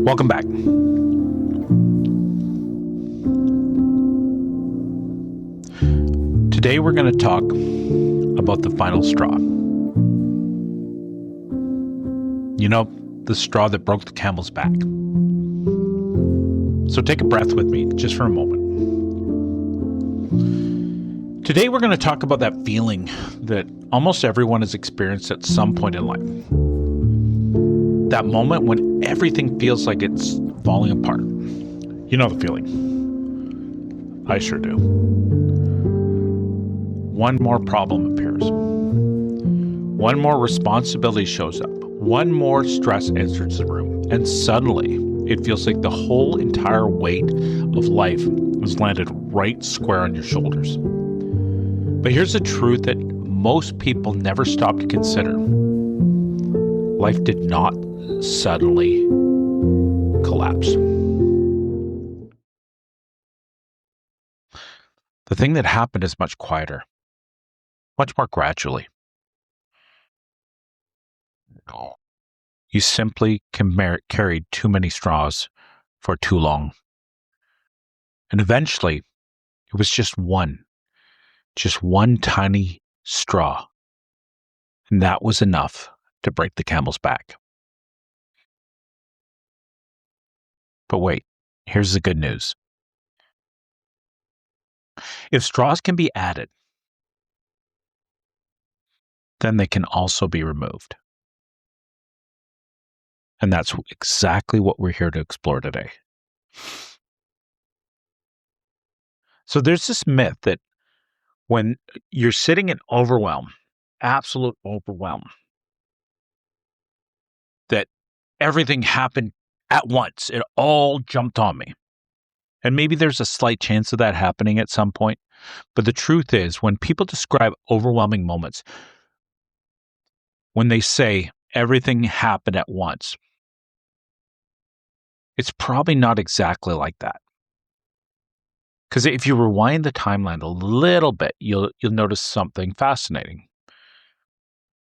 Welcome back. Today we're going to talk about the final straw. You know, the straw that broke the camel's back. So take a breath with me just for a moment. Today we're going to talk about that feeling that almost everyone has experienced at some point in life. That moment when everything feels like it's falling apart. You know the feeling. I sure do. One more problem appears. One more responsibility shows up. One more stress enters the room. And suddenly, it feels like the whole entire weight of life has landed right square on your shoulders. But here's the truth that most people never stop to consider. Life did not suddenly collapse. The thing that happened is much quieter, much more gradually. You simply carried too many straws for too long. And eventually, it was just one tiny straw. And that was enough to break the camel's back. But wait, here's the good news. If straws can be added, then they can also be removed. And that's exactly what we're here to explore today. So there's this myth that when you're sitting in overwhelm, absolute overwhelm, that everything happened at once. It all jumped on me. And maybe there's a slight chance of that happening at some point. But the truth is, when people describe overwhelming moments, when they say everything happened at once, it's probably not exactly like that. Because if you rewind the timeline a little bit, you'll notice something fascinating.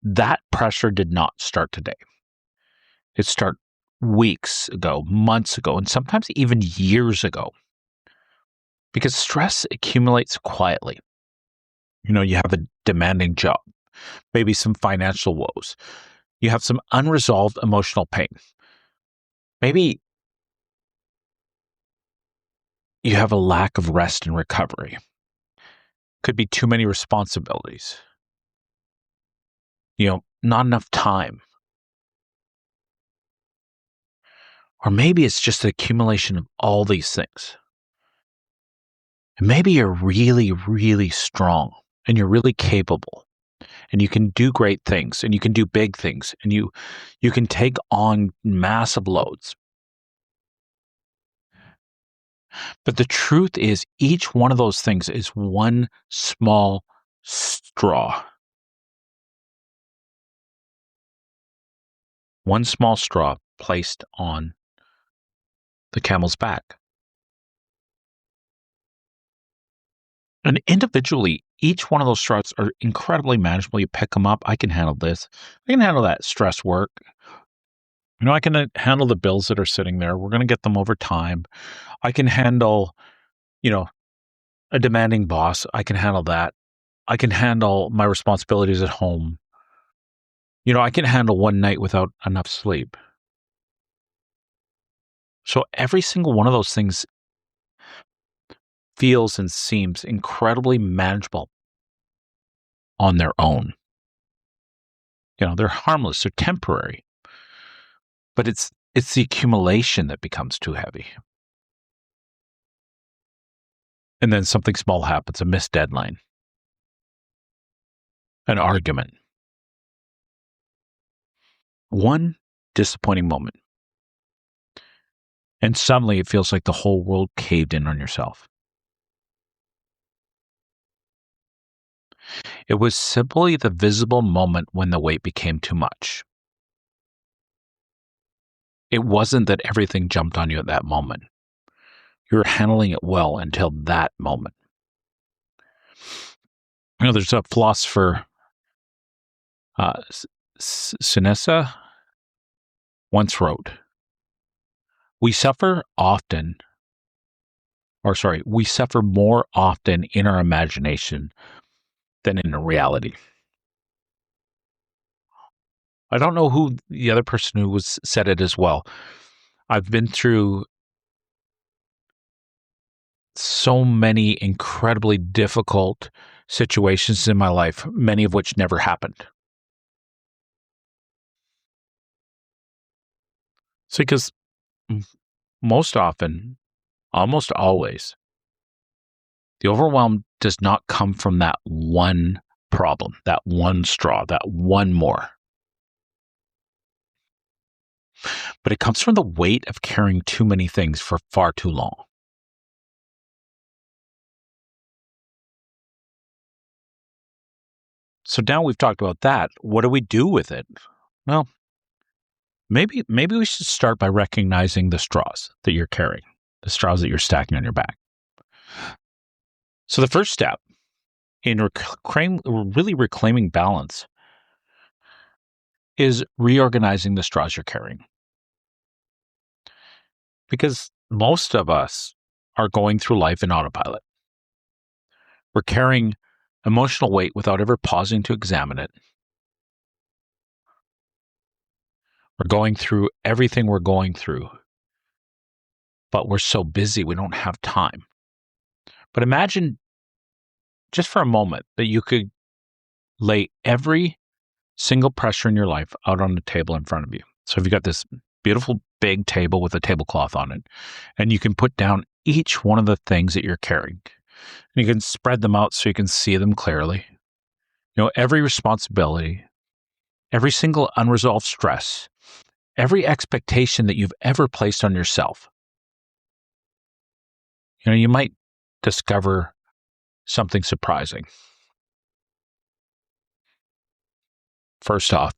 That pressure did not start today. It started weeks ago, months ago, and sometimes even years ago. Because stress accumulates quietly. You know, you have a demanding job, maybe some financial woes. You have some unresolved emotional pain. Maybe you have a lack of rest and recovery. Could be too many responsibilities. Not enough time. Or maybe it's just an accumulation of all these things. And maybe you're really, really strong and you're really capable and you can do great things and you can do big things and you can take on massive loads. But the truth is, each one of those things is one small straw. One small straw placed on the camel's back. And individually, each one of those straws are incredibly manageable. You pick them up. I can handle this. I can handle that stress work. I can handle the bills that are sitting there. We're going to get them over time. I can handle, a demanding boss. I can handle that. I can handle my responsibilities at home. I can handle one night without enough sleep. So every single one of those things feels and seems incredibly manageable on their own. They're harmless, they're temporary. But it's the accumulation that becomes too heavy. And then something small happens, a missed deadline, an argument, one disappointing moment. And suddenly it feels like the whole world caved in on yourself. It was simply the visible moment when the weight became too much. It wasn't that everything jumped on you at that moment. You were handling it well until that moment. There's a philosopher, Sinessa, once wrote, We suffer often, we suffer more often in our imagination than in reality. I don't know who the other person who said it as well. I've been through so many incredibly difficult situations in my life, many of which never happened. So, because most often, almost always, the overwhelm does not come from that one problem, that one straw, that one more, but it comes from the weight of carrying too many things for far too long. So now we've talked about that. What do we do with it? Well, maybe we should start by recognizing the straws that you're carrying, the straws that you're stacking on your back. So the first step in really reclaiming balance is reorganizing the straws you're carrying. Because most of us are going through life in autopilot. We're carrying emotional weight without ever pausing to examine it. We're going through everything we're going through, but we're so busy we don't have time. But imagine just for a moment that you could lay every single pressure in your life out on the table in front of you. So if you got this beautiful big table with a tablecloth on it, and you can put down each one of the things that you're carrying, and you can spread them out so you can see them clearly. Every responsibility, every single unresolved stress, every expectation that you've ever placed on yourself. You might discover something surprising. First off,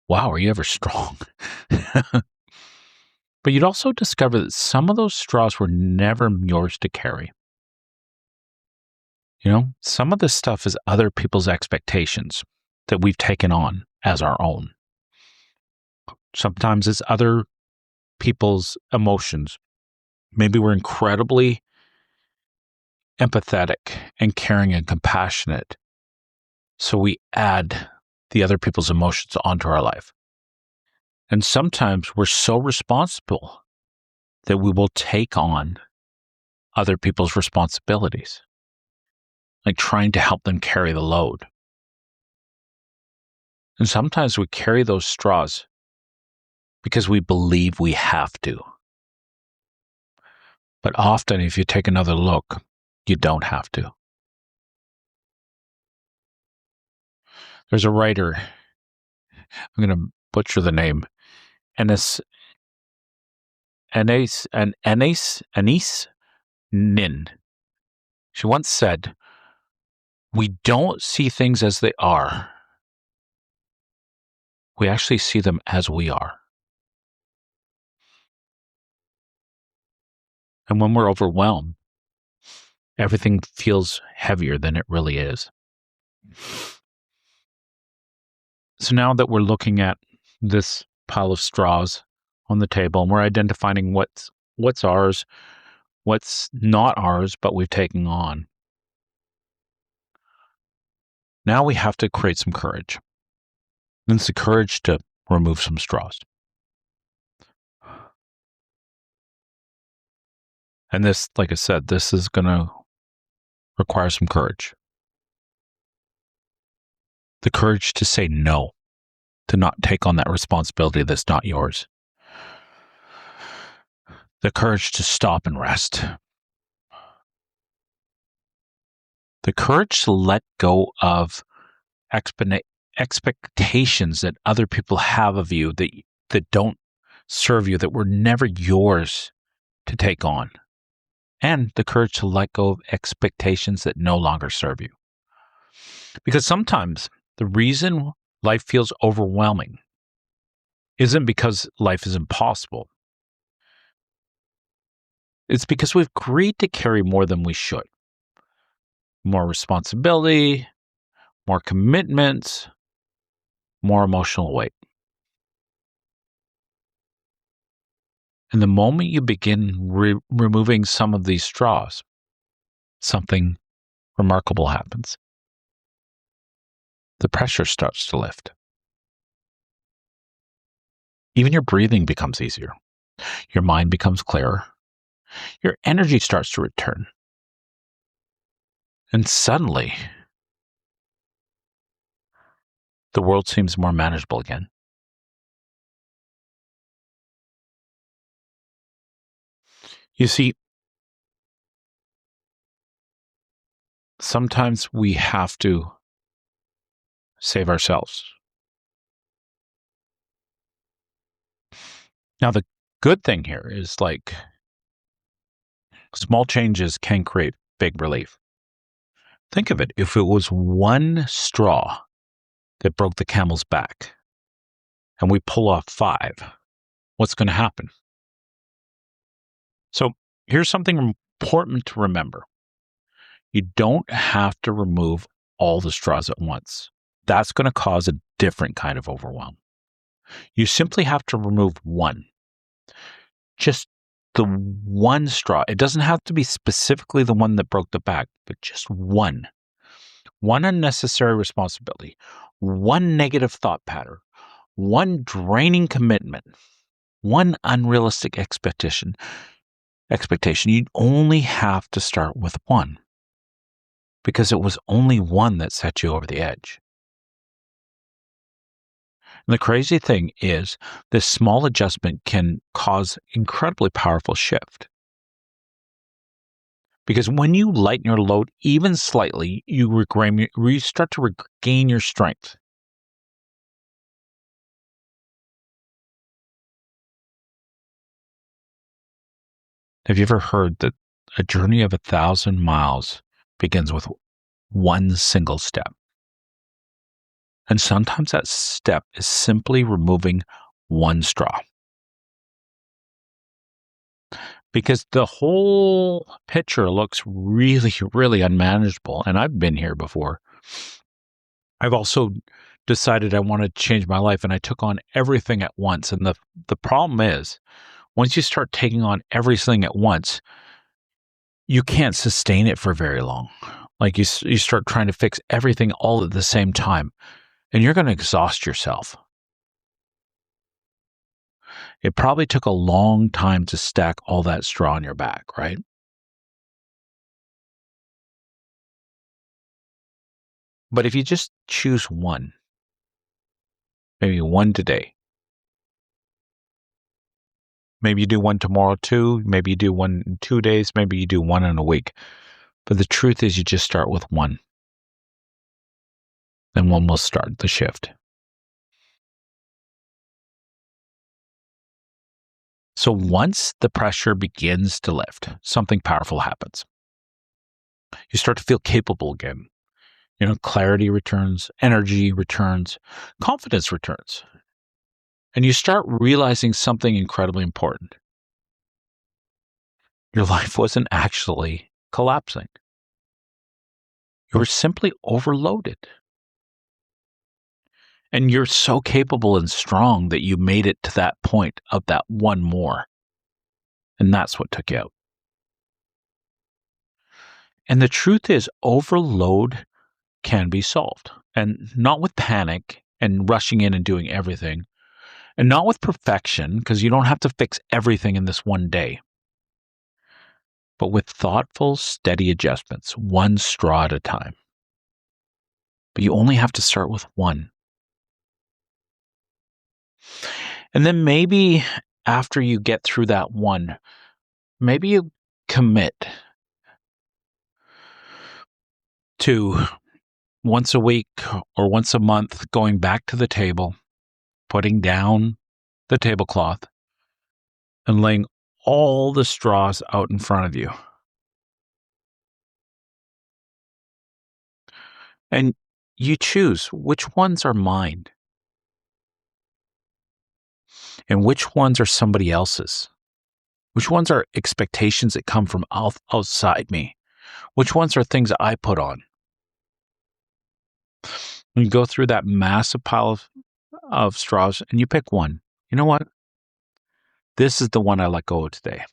wow, are you ever strong? But you'd also discover that some of those straws were never yours to carry. Some of this stuff is other people's expectations that we've taken on as our own. Sometimes it's other people's emotions. Maybe we're incredibly empathetic and caring and compassionate. So we add the other people's emotions onto our life. And sometimes we're so responsible that we will take on other people's responsibilities, like trying to help them carry the load. And sometimes we carry those straws because we believe we have to. But often, if you take another look, you don't have to. There's a writer, I'm going to butcher the name, Anais Nin. She once said, "We don't see things as they are. We actually see them as we are." And when we're overwhelmed, everything feels heavier than it really is. So now that we're looking at this pile of straws on the table and we're identifying what's ours, what's not ours, but we've taken on, now we have to create some courage. And it's the courage to remove some straws. And this, like I said, this is going to require some courage. The courage to say no, to not take on that responsibility that's not yours. The courage to stop and rest. The courage to let go of expectations that other people have of you that don't serve you, that were never yours to take on. And the courage to let go of expectations that no longer serve you. Because sometimes the reason life feels overwhelming isn't because life is impossible. It's because we've agreed to carry more than we should. More responsibility, more commitments, more emotional weight. And the moment you begin removing some of these straws, something remarkable happens. The pressure starts to lift. Even your breathing becomes easier. Your mind becomes clearer. Your energy starts to return. And suddenly, the world seems more manageable again. You see, sometimes we have to save ourselves. Now, the good thing here is like small changes can create big relief. Think of it, if it was one straw that broke the camel's back and we pull off 5, what's going to happen? So here's something important to remember. You don't have to remove all the straws at once. That's going to cause a different kind of overwhelm. You simply have to remove one. Just the one straw. It doesn't have to be specifically the one that broke the back, but just one. One unnecessary responsibility, one negative thought pattern, one draining commitment, one unrealistic expectation. You only have to start with one because it was only one that set you over the edge. And the crazy thing is, this small adjustment can cause incredibly powerful shift. Because when you lighten your load even slightly, you start to regain your strength. Have you ever heard that a journey of 1,000 miles begins with one single step? And sometimes that step is simply removing one straw. Because the whole picture looks really, really unmanageable. And I've been here before. I've also decided I wanted to change my life and I took on everything at once. And the problem is, once you start taking on everything at once, you can't sustain it for very long. Like you start trying to fix everything all at the same time, and you're going to exhaust yourself. It probably took a long time to stack all that straw on your back, right? But if you just choose one, maybe one today, maybe you do one tomorrow too, maybe you do one in 2 days, maybe you do one in a week. But the truth is, you just start with one. Then one will start the shift. So once the pressure begins to lift, something powerful happens. You start to feel capable again. Clarity returns, energy returns, confidence returns. And you start realizing something incredibly important. Your life wasn't actually collapsing. You were simply overloaded. And you're so capable and strong that you made it to that point of that one more. And that's what took you out. And the truth is, overload can be solved. And not with panic and rushing in and doing everything. And not with perfection, because you don't have to fix everything in this one day. But with thoughtful, steady adjustments, one straw at a time. But you only have to start with one. And then maybe after you get through that one, maybe you commit to once a week or once a month going back to the table, putting down the tablecloth, and laying all the straws out in front of you. And you choose which ones are mine and which ones are somebody else's. Which ones are expectations that come from outside me? Which ones are things I put on? And you go through that massive pile of straws and you pick one. You know what? This is the one I let go of today.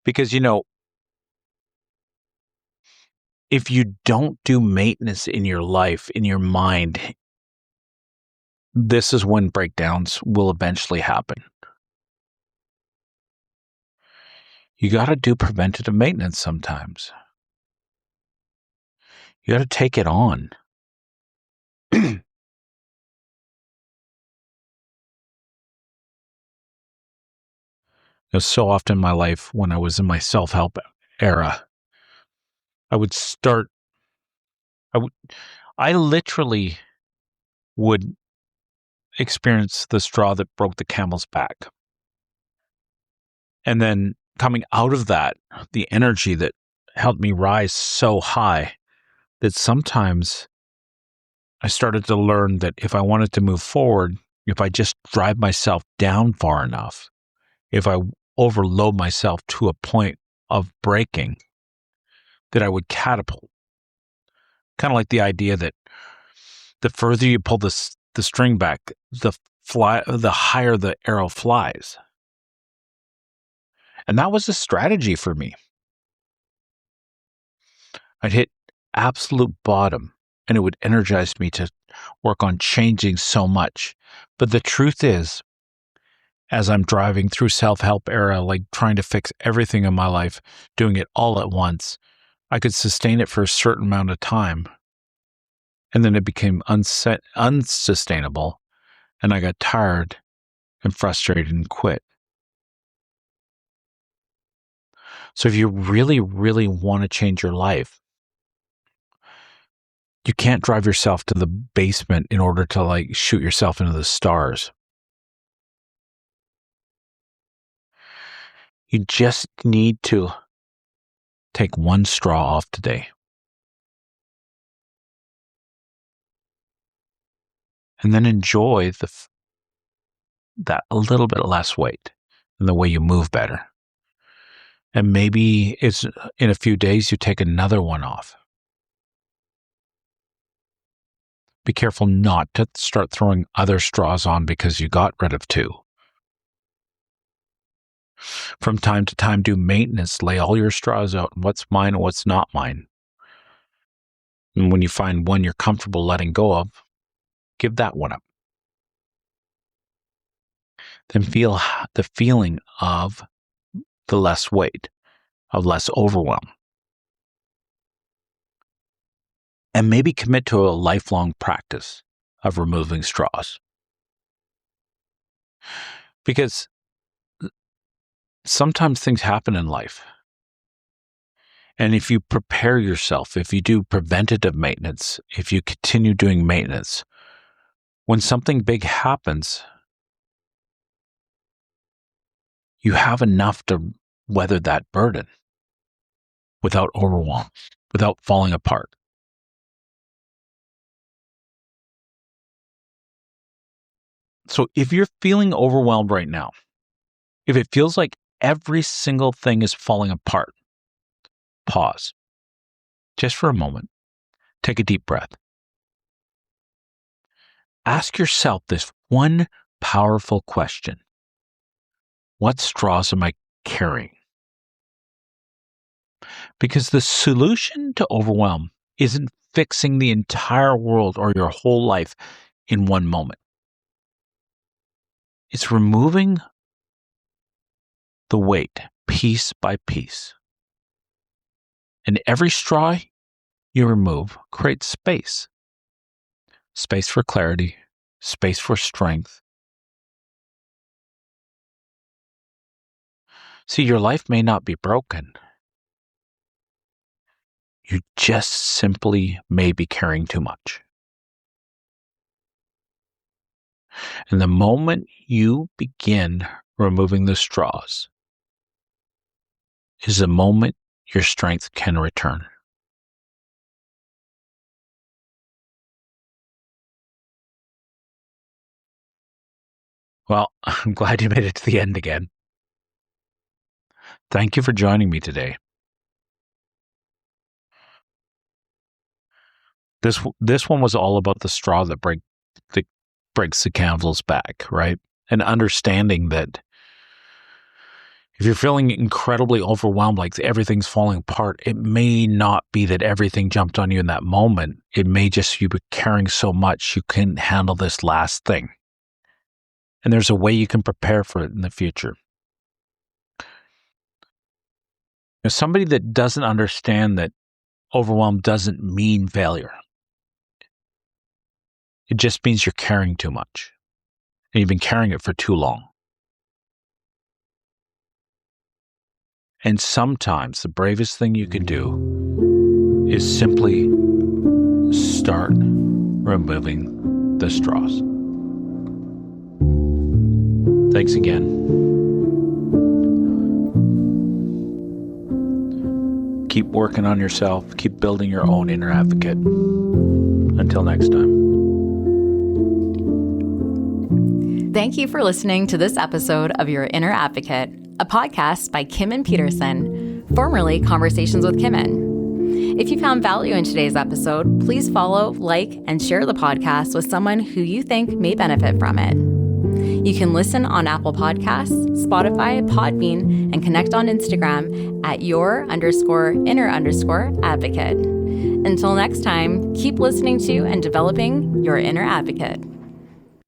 Because, if you don't do maintenance in your life, in your mind, this is when breakdowns will eventually happen. You got to do preventative maintenance sometimes. You got to take it on. So often in my life, when I was in my self-help era, I would start, I literally would experience the straw that broke the camel's back. And then coming out of that, the energy that helped me rise so high that sometimes I started to learn that if I wanted to move forward, if I just drive myself down far enough, if I overload myself to a point of breaking, that I would catapult. Kind of like the idea that the further you pull the string back, the higher the arrow flies. And that was a strategy for me. I'd hit absolute bottom and it would energize me to work on changing so much. But the truth is, as I'm driving through self-help era, like trying to fix everything in my life, doing it all at once, I could sustain it for a certain amount of time. And then it became unsustainable. And I got tired and frustrated and quit. So if you really, really want to change your life, you can't drive yourself to the basement in order to shoot yourself into the stars. You just need to take one straw off today. And then enjoy that a little bit less weight and the way you move better. And maybe it's in a few days you take another one off. Be careful not to start throwing other straws on because you got rid of two. From time to time, do maintenance, lay all your straws out, what's mine and what's not mine. And when you find one you're comfortable letting go of, give that one up. Then feel the feeling of the less weight, of less overwhelm. And maybe commit to a lifelong practice of removing straws. Because sometimes things happen in life. And if you prepare yourself, if you do preventative maintenance, if you continue doing maintenance, when something big happens, you have enough to weather that burden without overwhelm, without falling apart. So if you're feeling overwhelmed right now, if it feels like every single thing is falling apart, pause. Just for a moment. Take a deep breath. Ask yourself this one powerful question. What straws am I carrying? Because the solution to overwhelm isn't fixing the entire world or your whole life in one moment. It's removing the weight piece by piece. And every straw you remove creates space. Space for clarity, space for strength. See, your life may not be broken. You just simply may be carrying too much. And the moment you begin removing the straws is the moment your strength can return. Well, I'm glad you made it to the end again. Thank you for joining me today. This one was all about the straw that breaks the camel's back, right? And understanding that if you're feeling incredibly overwhelmed, like everything's falling apart, it may not be that everything jumped on you in that moment. It may just you be carrying so much you couldn't handle this last thing. And there's a way you can prepare for it in the future. There's somebody that doesn't understand that overwhelm doesn't mean failure. It just means you're carrying too much. And you've been carrying it for too long. And sometimes the bravest thing you can do is simply start removing the straws. Thanks again. Keep working on yourself. Keep building your own inner advocate. Until next time. Thank you for listening to this episode of Your Inner Advocate, a podcast by Kimen Peterson, formerly Conversations with Kimen. If you found value in today's episode, please follow, like, and share the podcast with someone who you think may benefit from it. You can listen on Apple Podcasts, Spotify, Podbean, and connect on Instagram at your_inner_advocate. Until next time, keep listening to and developing your inner advocate.